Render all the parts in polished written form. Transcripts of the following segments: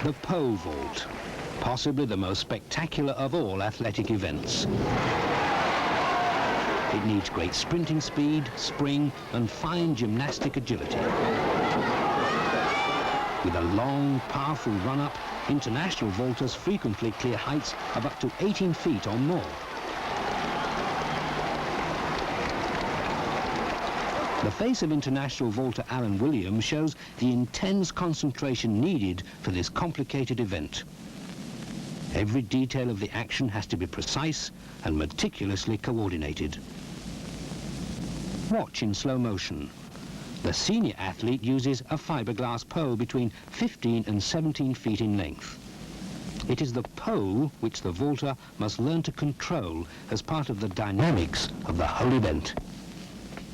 The pole vault, possibly the most spectacular of all athletic events. It needs great sprinting speed, spring, and fine gymnastic agility. With a long, powerful run-up, international vaulters frequently clear heights of up to 18 feet or more. The face of international vaulter Allan Williams shows the intense concentration needed for this complicated event. Every detail of the action has to be precise and meticulously coordinated. Watch in slow motion. The senior athlete uses a fiberglass pole between 15 and 17 feet in length. It is the pole which the vaulter must learn to control as part of the dynamics of the whole event.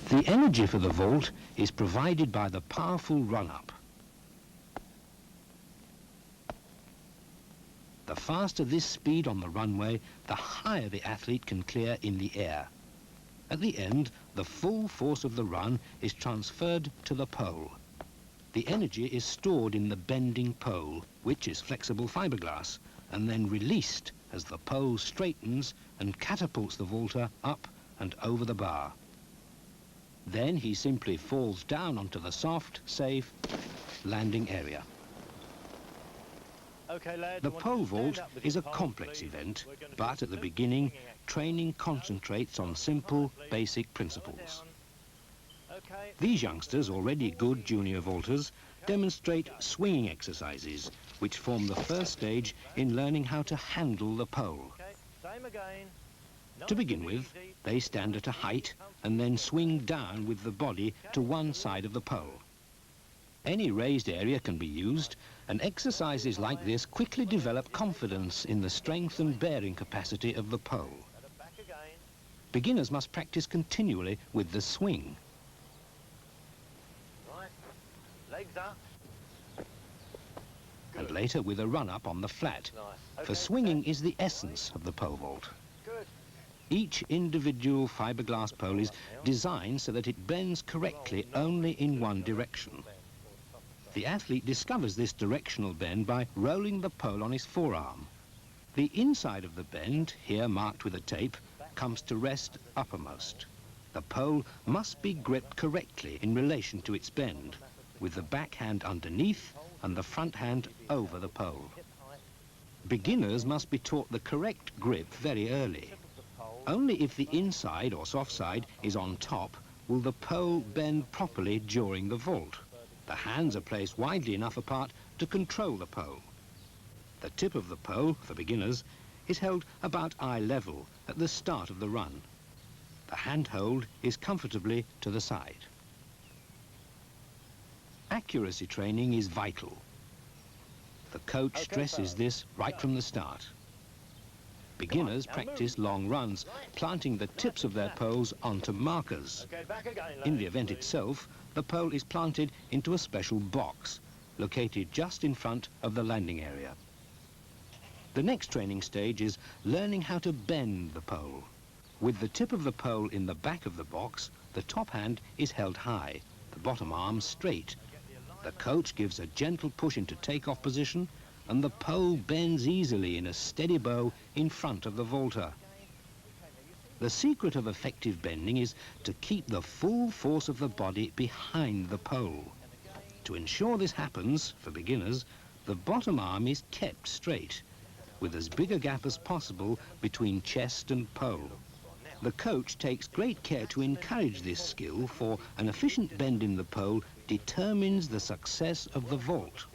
The energy for the vault is provided by the powerful run-up. The faster this speed on the runway, the higher the athlete can clear in the air. At the end, the full force of the run is transferred to the pole. The energy is stored in the bending pole, which is flexible fiberglass, and then released as the pole straightens and catapults the vaulter up and over the bar. Then he simply falls down onto the soft, safe landing area. Okay, lads, the pole vault is a complex event, but at the beginning, training concentrates on simple, basic principles. These youngsters, already good junior vaulters, demonstrate swinging exercises, which form the first stage in learning how to handle the pole. To begin with, they stand at a height and then swing down with the body to one side of the pole. Any raised area can be used, and exercises like this quickly develop confidence in the strength and bearing capacity of the pole. Beginners must practice continually with the swing. Right, legs up. And later with a run-up on the flat. Nice. Okay, For swinging is the essence of the pole vault. Good. Each individual fiberglass pole is designed so that it bends correctly only in one direction. The athlete discovers this directional bend by rolling the pole on his forearm. The inside of the bend, here marked with a tape, comes to rest uppermost. The pole must be gripped correctly in relation to its bend, with the back hand underneath and the front hand over the pole. Beginners must be taught the correct grip very early. Only if the inside or soft side is on top will the pole bend properly during the vault. The hands are placed widely enough apart to control the pole. The tip of the pole, for beginners, is held about eye level at the start of the run. The handhold is comfortably to the side. Accuracy training is vital. The coach stresses this right from the start. Beginners practice long runs, planting the tips of their poles onto markers. In the event itself, the pole is planted into a special box, located just in front of the landing area. The next training stage is learning how to bend the pole. With the tip of the pole in the back of the box, the top hand is held high, the bottom arm straight. The coach gives a gentle push into takeoff position, and the pole bends easily in a steady bow in front of the vaulter. The secret of effective bending is to keep the full force of the body behind the pole. To ensure this happens, for beginners, the bottom arm is kept straight, with as big a gap as possible between chest and pole. The coach takes great care to encourage this skill, for an efficient bend in the pole determines the success of the vault.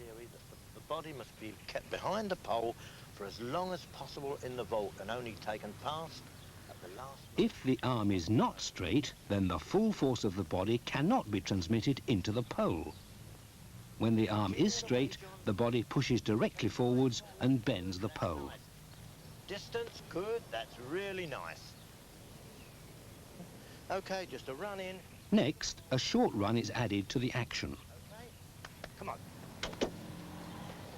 The body must be kept behind the pole for as long as possible in the vault and only taken past at the last. If the arm is not straight, then the full force of the body cannot be transmitted into the pole. When the arm is straight, the body pushes directly forwards and bends the pole. Distance, good, that's really nice. Okay, just a run in. Next, a short run is added to the action. Okay, come on.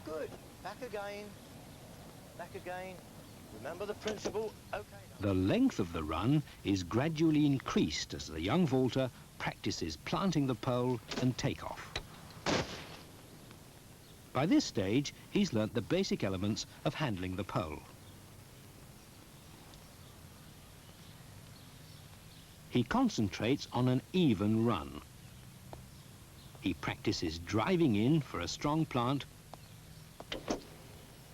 Good, back again. Back again. Remember the principle? Okay. The length of the run is gradually increased as the young vaulter practices planting the pole and takeoff. By this stage, he's learnt the basic elements of handling the pole. He concentrates on an even run. He practices driving in for a strong plant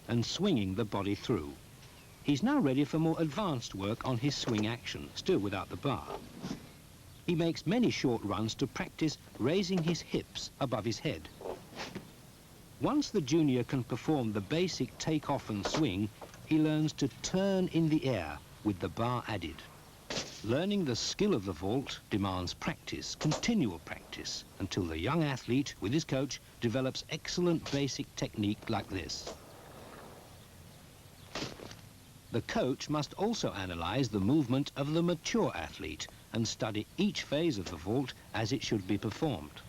and swinging the body through. He's now ready for more advanced work on his swing action, still without the bar. He makes many short runs to practice raising his hips above his head. Once the junior can perform the basic take-off and swing, he learns to turn in the air with the bar added. Learning the skill of the vault demands practice, continual practice, until the young athlete, with his coach, develops excellent basic technique like this. The coach must also analyze the movement of the mature athlete and study each phase of the vault as it should be performed.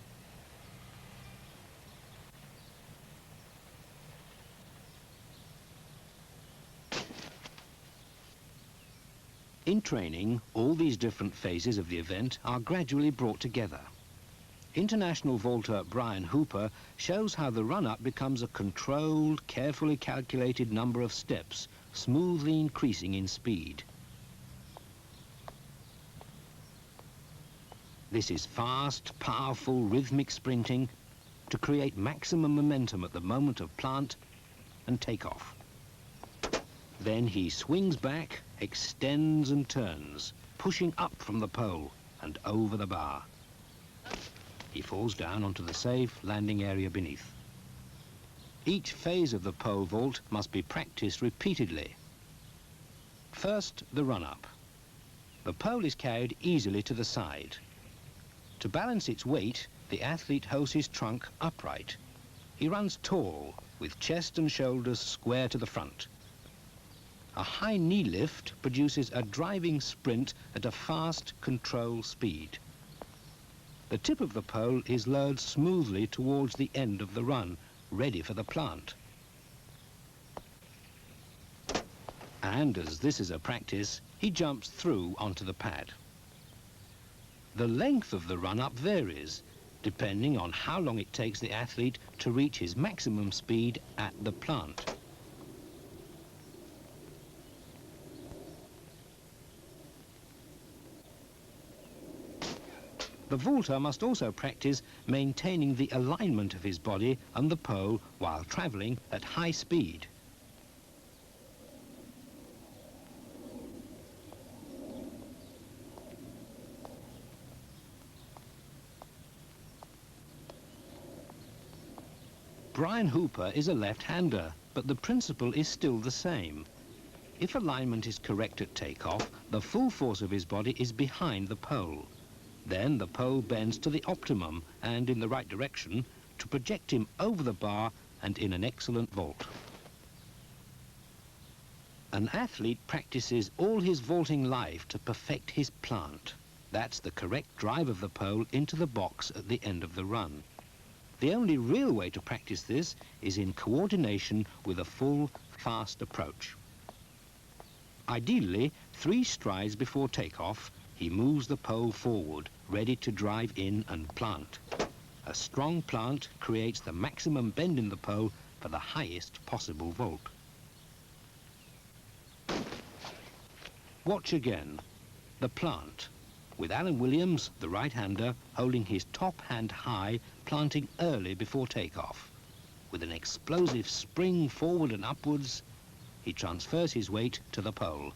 In training, all these different phases of the event are gradually brought together. International vaulter Brian Hooper shows how the run-up becomes a controlled, carefully calculated number of steps, smoothly increasing in speed. This is fast, powerful, rhythmic sprinting to create maximum momentum at the moment of plant and takeoff. Then he swings back, extends and turns, pushing up from the pole and over the bar. He falls down onto the safe landing area beneath. Each phase of the pole vault must be practiced repeatedly. First, the run-up. The pole is carried easily to the side. To balance its weight, the athlete holds his trunk upright. He runs tall, with chest and shoulders square to the front. A high knee lift produces a driving sprint at a fast, controlled speed. The tip of the pole is lowered smoothly towards the end of the run, ready for the plant. And as this is a practice, he jumps through onto the pad. The length of the run-up varies, depending on how long it takes the athlete to reach his maximum speed at the plant. The vaulter must also practice maintaining the alignment of his body and the pole while travelling at high speed. Brian Hooper is a left-hander, but the principle is still the same. If alignment is correct at takeoff, the full force of his body is behind the pole. Then the pole bends to the optimum and in the right direction to project him over the bar and in an excellent vault. An athlete practices all his vaulting life to perfect his plant. That's the correct drive of the pole into the box at the end of the run. The only real way to practice this is in coordination with a full, fast approach. Ideally, 3 strides before takeoff, he moves the pole forward, ready to drive in and plant. A strong plant creates the maximum bend in the pole for the highest possible vault. Watch again, the plant, with Allan Williams, the right-hander, holding his top hand high, planting early before takeoff. With an explosive spring forward and upwards, he transfers his weight to the pole.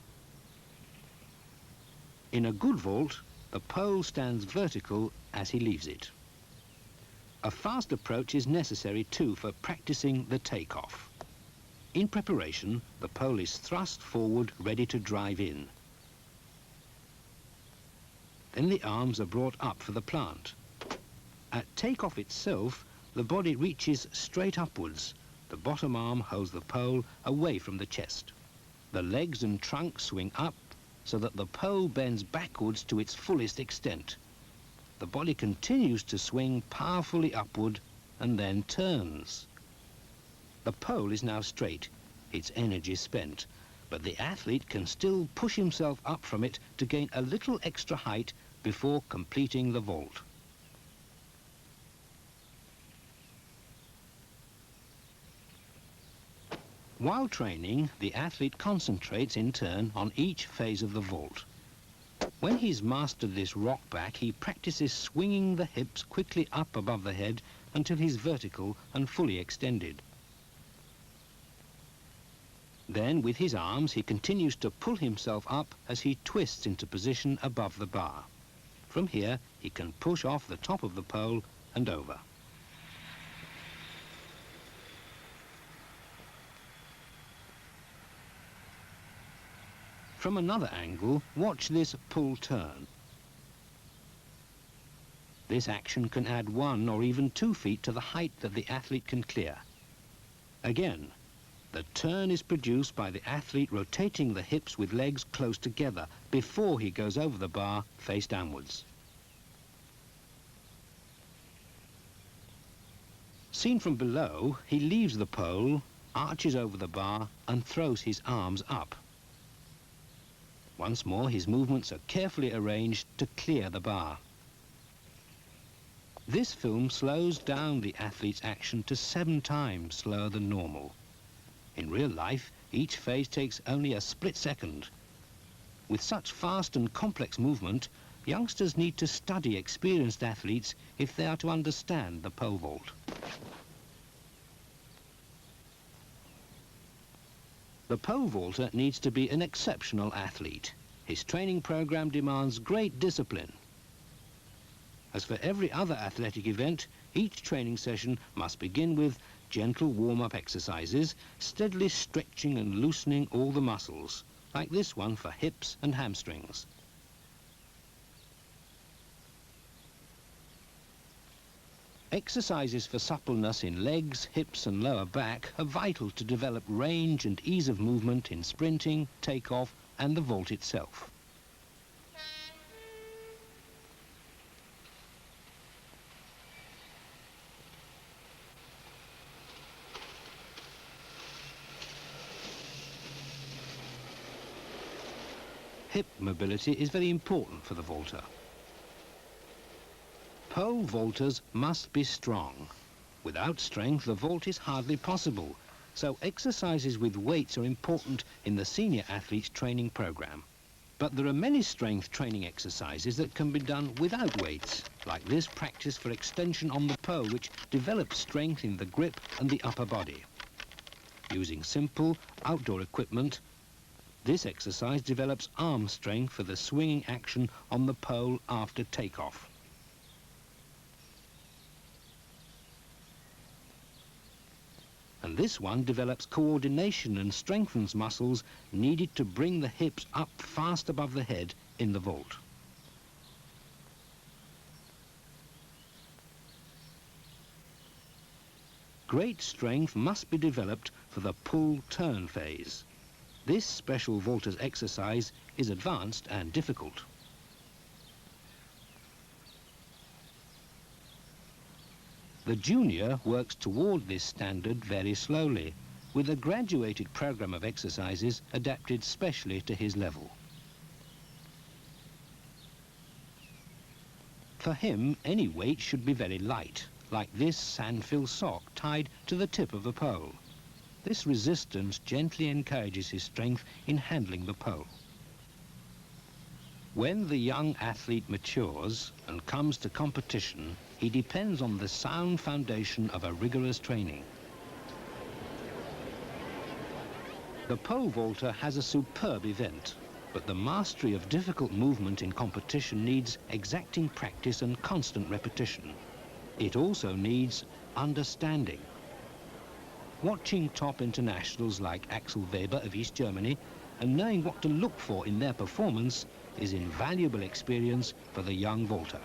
In a good vault, the pole stands vertical as he leaves it. A fast approach is necessary too for practicing the takeoff. In preparation, the pole is thrust forward, ready to drive in. Then the arms are brought up for the plant. At takeoff itself, the body reaches straight upwards. The bottom arm holds the pole away from the chest. The legs and trunk swing up so that the pole bends backwards to its fullest extent. The body continues to swing powerfully upward and then turns. The pole is now straight, its energy spent, but the athlete can still push himself up from it to gain a little extra height before completing the vault. While training, the athlete concentrates in turn on each phase of the vault. When he's mastered this rock back, he practices swinging the hips quickly up above the head until he's vertical and fully extended. Then, with his arms, he continues to pull himself up as he twists into position above the bar. From here, he can push off the top of the pole and over. From another angle, watch this pull turn. This action can add 1 or even 2 feet to the height that the athlete can clear. Again, the turn is produced by the athlete rotating the hips with legs close together before he goes over the bar face downwards. Seen from below, he leaves the pole, arches over the bar and throws his arms up. Once more, his movements are carefully arranged to clear the bar. This film slows down the athlete's action to 7 times slower than normal. In real life, each phase takes only a split second. With such fast and complex movement, youngsters need to study experienced athletes if they are to understand the pole vault. The pole vaulter needs to be an exceptional athlete. His training program demands great discipline. As for every other athletic event, each training session must begin with gentle warm-up exercises, steadily stretching and loosening all the muscles, like this one for hips and hamstrings. Exercises for suppleness in legs, hips and lower back are vital to develop range and ease of movement in sprinting, takeoff and the vault itself. Hip mobility is very important for the vaulter. Pole vaulters must be strong. Without strength, the vault is hardly possible, so exercises with weights are important in the senior athlete's training program. But there are many strength training exercises that can be done without weights, like this practice for extension on the pole, which develops strength in the grip and the upper body. Using simple outdoor equipment, this exercise develops arm strength for the swinging action on the pole after takeoff. And this one develops coordination and strengthens muscles needed to bring the hips up fast above the head in the vault. Great strength must be developed for the pull-turn phase. This special vaulter's exercise is advanced and difficult. The junior works toward this standard very slowly, with a graduated program of exercises adapted specially to his level. For him, any weight should be very light, like this sand-filled sock tied to the tip of the pole. This resistance gently encourages his strength in handling the pole. When the young athlete matures and comes to competition, he depends on the sound foundation of a rigorous training. The pole vaulter has a superb event, but the mastery of difficult movement in competition needs exacting practice and constant repetition. It also needs understanding. Watching top internationals like Axel Weber of East Germany and knowing what to look for in their performance is invaluable experience for the young vaulter.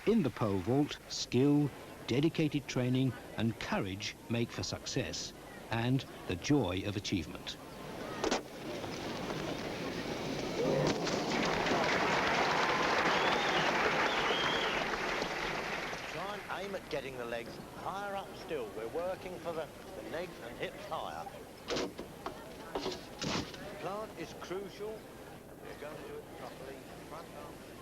In the pole vault, skill, dedicated training and courage make for success and the joy of achievement. Try and aim at getting the legs higher up still. We're working for the legs and hips higher. Plant is crucial, and we're going to do it properly. Front arm.